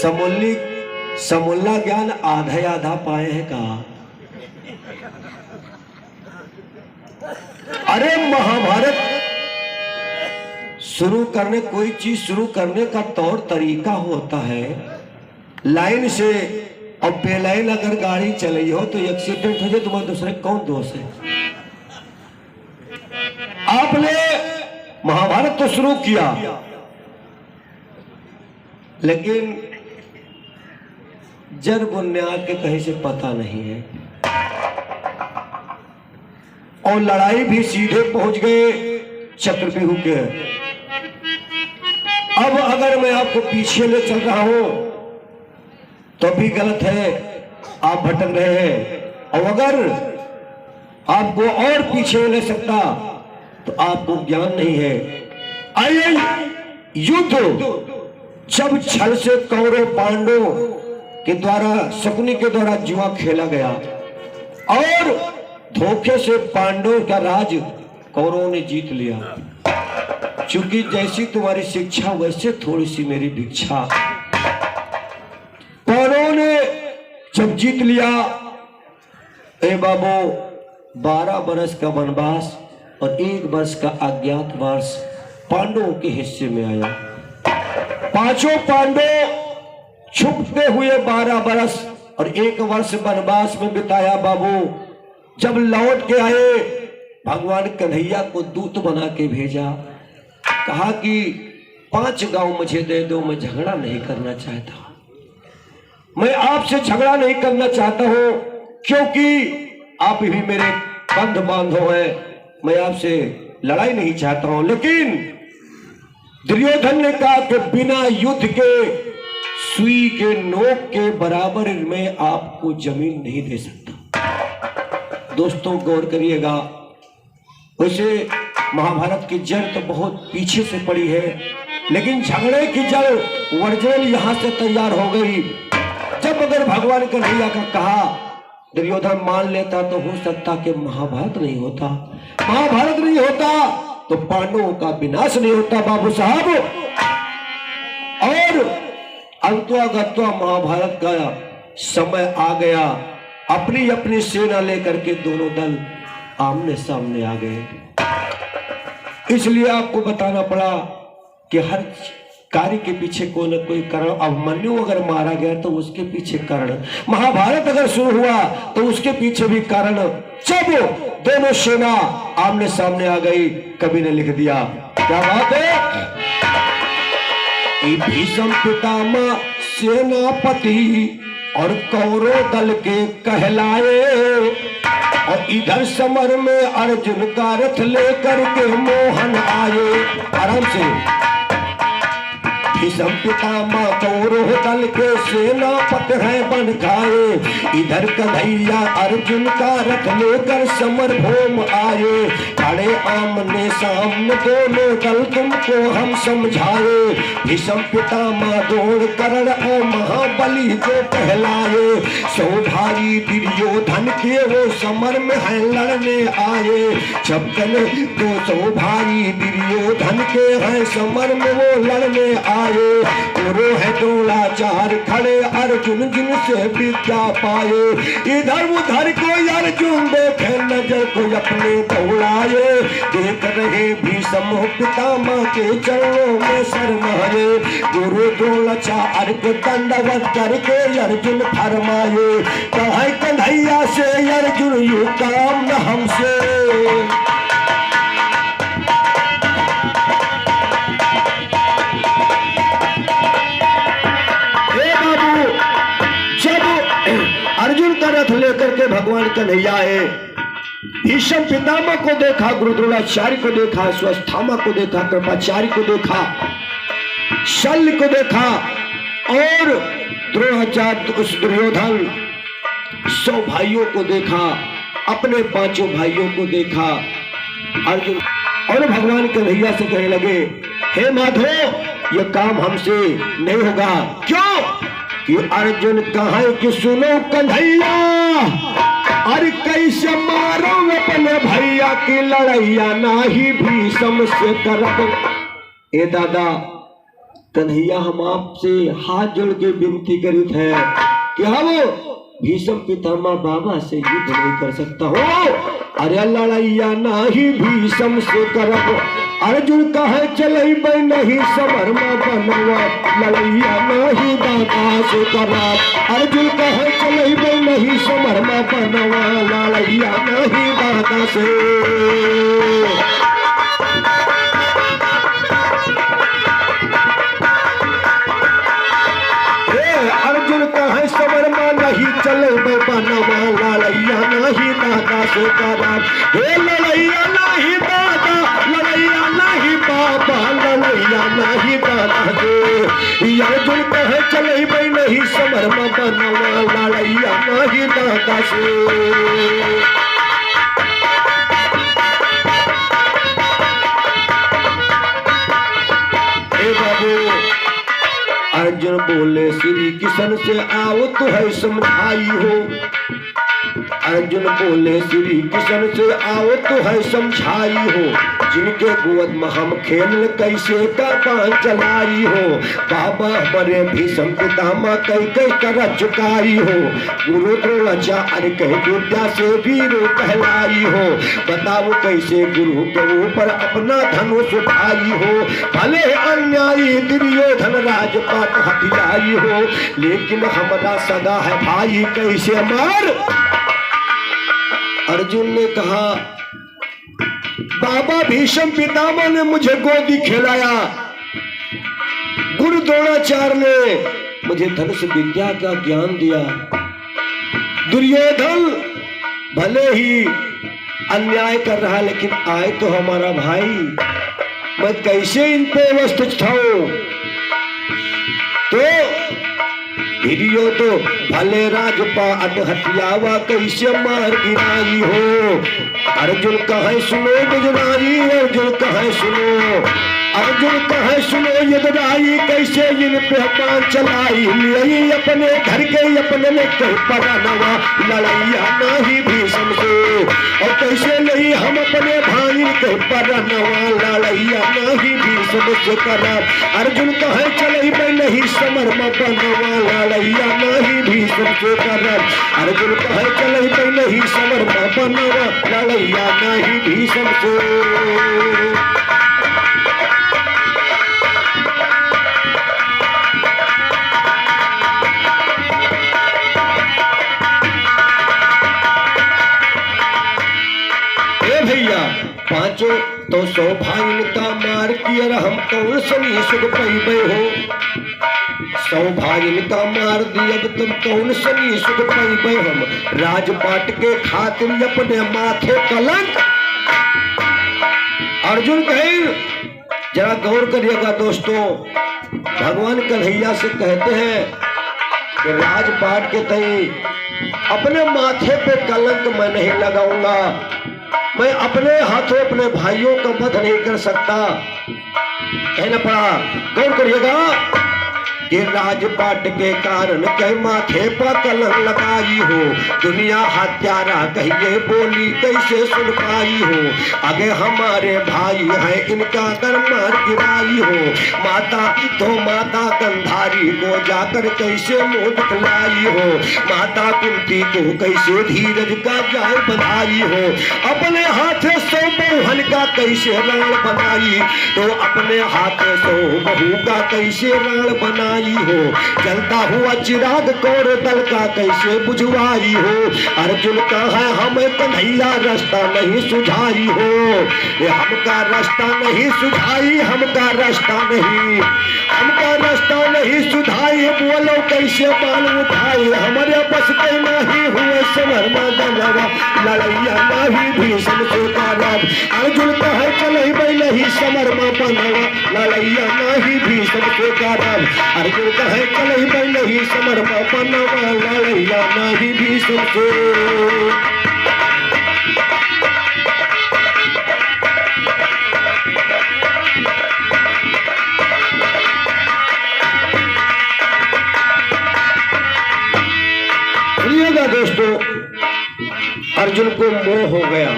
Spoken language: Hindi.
समूली समूला ज्ञान आधा आधा पाए हैं का। अरे महाभारत शुरू करने, कोई चीज शुरू करने का तौर तरीका होता है। लाइन से और बेलाइन अगर गाड़ी चली हो तो एक्सीडेंट हो जाए, तुम्हारे दूसरे कौन दोष है? आपने महाभारत तो शुरू किया, लेकिन जड़ बुनियाद के कहीं से पता नहीं है, और लड़ाई भी सीधे पहुंच गए चक्रव्यूह के। अब अगर मैं आपको पीछे ले चल रहा हूं तो भी गलत है, आप भटक रहे हैं। और अगर आपको और पीछे ले सकता तो आपको ज्ञान नहीं है। आइए, युद्ध जब छल से कौरव पांडवों के द्वारा, शकुनी के द्वारा जुआ खेला गया और धोखे से पांडवों का राज कौरवों ने जीत लिया। चूंकि जैसी तुम्हारी शिक्षा वैसे थोड़ी सी मेरी भिक्षा। कौरवों ने जब जीत लिया, ए बाबू 12 वर्ष का वनवास और 1 वर्ष का अज्ञातवास पांडवों के हिस्से में आया। पांचों पांडव छुपते हुए 12 वर्ष और 1 वर्ष वनवास में बिताया। बाबू जब लौट के आए, भगवान कन्हैया को दूत बना के भेजा, कहा कि 5 गांव मुझे दे दो, मैं झगड़ा नहीं करना चाहता। मैं आपसे झगड़ा नहीं करना चाहता हूं, क्योंकि आप भी मेरे बंध बांधव हैं, मैं आपसे लड़ाई नहीं चाहता हूं। लेकिन दुर्योधन ने कहा कि बिना युद्ध के सुई के नोक के बराबर में आपको जमीन नहीं दे सकता। दोस्तों गौर करिएगा, वैसे महाभारत की जड़ तो बहुत पीछे से पड़ी है, लेकिन झगड़े की जड़ वर्जन यहां से तैयार हो गई। जब अगर भगवान कन्हैया का कहा दुर्योधन मान लेता तो हो सकता कि महाभारत नहीं होता, महाभारत नहीं होता तो पांडवों का विनाश नहीं होता बाबू साहब। और अंतवा गत्वा महाभारत का समय आ गया। अपनी अपनी सेना लेकर के दोनों दल आमने सामने आ गए। इसलिए आपको बताना पड़ा कि हर कार्य के पीछे कोई न कोई कारण। अभिमन्यु अगर मारा गया तो उसके पीछे कारण, महाभारत अगर शुरू हुआ तो उसके पीछे भी कारण। जब दोनों सेना आमने सामने आ गई, कवि ने लिख दिया, क्या बात है, भीष्म पितामह सेनापति और कौरव दल के कहलाए, और इधर समर में अर्जुन का रथ लेकर के मोहन आए। आराम से, भीष्म पितामह कौरव दल के सेनापति हैं बन खाए, इधर कन्हैया अर्जुन का रथ लेकर समर भूम आए। खड़े आमने सामने दोनों दल तुमको हम समझाए, भीष्म पितामह दौड़ करण और महाबली को कहलाए। 100 भाई दुर्योधन के वो समर में है लड़ने आए, जब कल 200 भाई दुर्योधन के हैं समर में वो लड़ने आए। गुरु है द्रोणाचार्य खड़े अर्जुन जिनसे विद्या पाए, इधर उधर को अर्जुन देखे नजर को अपने दौड़ाए। देख रहे भीष्म पितामह के चरणों में शरणाए, गुरु द्रोणाचार्य को दंडवत करके अर्जुन फरमाए, कहे कन्हैया से अर्जुन यू काम न हमसे। अर्जुन का रथ लेकर के भगवान कन्हैया आए, भीष्म पितामह को देखा, गुरु द्रोणाचार्य को देखा, स्वस्थामा को देखा, कृपाचार्य को देखा, शल्य को देखा, और द्रोणाचार्य उस दुर्योधन 100 भाइयों को देखा, अपने 5 भाइयों को देखा। अर्जुन और भगवान कन्हैया से कहने लगे, हे माधव ये काम हमसे नहीं होगा। क्यों? कि अर्जुन कहा कि सुनो कन्हैया, अरे कैसे मारो अपने भैया की लड़ैया, ना ही भीष्म से करब। ए दादा कन्हैया हम आपसे हाथ जोड़ के विनती करित है कि हम भीष्म पितामह बाबा से युद्ध नहीं कर सकता हो। अरे लड़ैया नहीं भीष्म से करब, अर्जुन कहे चलई बई नहीं समर में बनवा, लड़ैया नहीं दादा से करब, अर्जुन कहे चलई बई नहीं समर में बनवा, लड़ैया नहीं दादा से। अर्जुन कहे समर में नहीं चले बनवा, लड़ैया नहीं दादा से करब, हे लड़ैया नहीं दादा, लड़ैया नहीं बाबा, लड़ैया नहीं दादा से। अर्जुन कहे चले बई नहीं समर में बनवा, लड़ैया नहीं दादा से। अर्जुन बोले श्री किशन से आओ तो है समझाई हो, अर्जुन बोले श्री किशन से आओ तो है समझाई हो, जिनके गोद में हम खेल कैसे का बाण चलाई हो, बाबा बड़े भीष्म पितामह कई कई कर चुकाई हो, गुरु द्रोणाचार्य कई विद्या से वीर कहलाई हो, बताओ कैसे गुरु के ऊपर अपना धनुष उठाई हो, भले अन्यायी दुर्योधन राजपाट हथियाई हो, लेकिन हमारा सगा है भाई कैसे मार। अर्जुन ने कहा बाबा भीष्म पितामह ने मुझे गोदी खिलाया, गुरु द्रोणाचार्य ने मुझे धनुष विद्या का ज्ञान दिया, दुर्योधन भले ही अन्याय कर रहा लेकिन आए तो हमारा भाई, मैं कैसे इन पे वस्तु छाऊं। तो वीडियो तो भले राजपाट हथियावा कैसे मार गिराई हो, अर्जुन कहे सुनो गुजरारी, अर्जुन कहे सुनो, अर्जुन कहे सुनो युद्धराई कैसे इन पे बाण चलाई, यही अपने घर के अपने में कह परानवा, लड़ैया नहीं भीष्म से, और कैसे नहीं हम अपने भाई के परानवा, लड़ैया नहीं भीष्म से करब, अर्जुन कहे चलई बई नहीं समर में बनवा, लड़ैया नहीं भीष्म से करब, अर्जुन कहे चलई बई नहीं समर में बनवा, लड़ैया नहीं भीष्म से। पांचों तो 100 भाई का मार किया, हम कौन सनी सुख पैबे हो, 100 भाई का मार दिया तुम कौन सनी सुख पैबे, हम राजपाट के खातिर अपने माथे कलंक। अर्जुन कहे जरा गौर करिएगा दोस्तों, भगवान कन्हैया से कहते हैं कि राजपाट के तई अपने माथे पे कलंक मैं नहीं लगाऊंगा, मैं अपने हाथों अपने भाइयों का वध नहीं कर सकता। कहना पड़ा, गौर करिएगा, ये राजपाट के कारण कहीं माथे पर कलंक लगाई हो, दुनिया हत्यारा कहिए बोली कैसे सुन पाई हो, आगे हमारे भाई हैं इनका कर मार गिराई हो, माता तो माता गंधारी को जाकर कैसे मुंह दिखलाई हो, माता कुंती को कैसे धीरज का जाल बधाई हो, अपने हाथ से बहन का कैसे राण बनाई, तो अपने हाथ से बहू का कैसे राण बनाई हो, जलता हुआ चिराग कौर दल का कैसे बुझवाई हो, अर्जुन का है हमें कन्हैया रास्ता नहीं सुझाई हो, ये हमका रास्ता नहीं सुझाई, हमका रास्ता नहीं, हमका रास्ता नहीं सुझाई, बोलो कैसे बाल उठाई, हमारे बस के नहीं हुए समर में बनवा, लड़ैया नहीं भीष्म से करब, अर्जुन का है चलई बई नहीं समर में बनवा, लड़ैया नहीं भीष्म से करब, अर्जुन का है चलई बई नहीं समर में बनवा, लड़ैया नहीं भीष्म से। दोस्तों अर्जुन को मोह हो गया,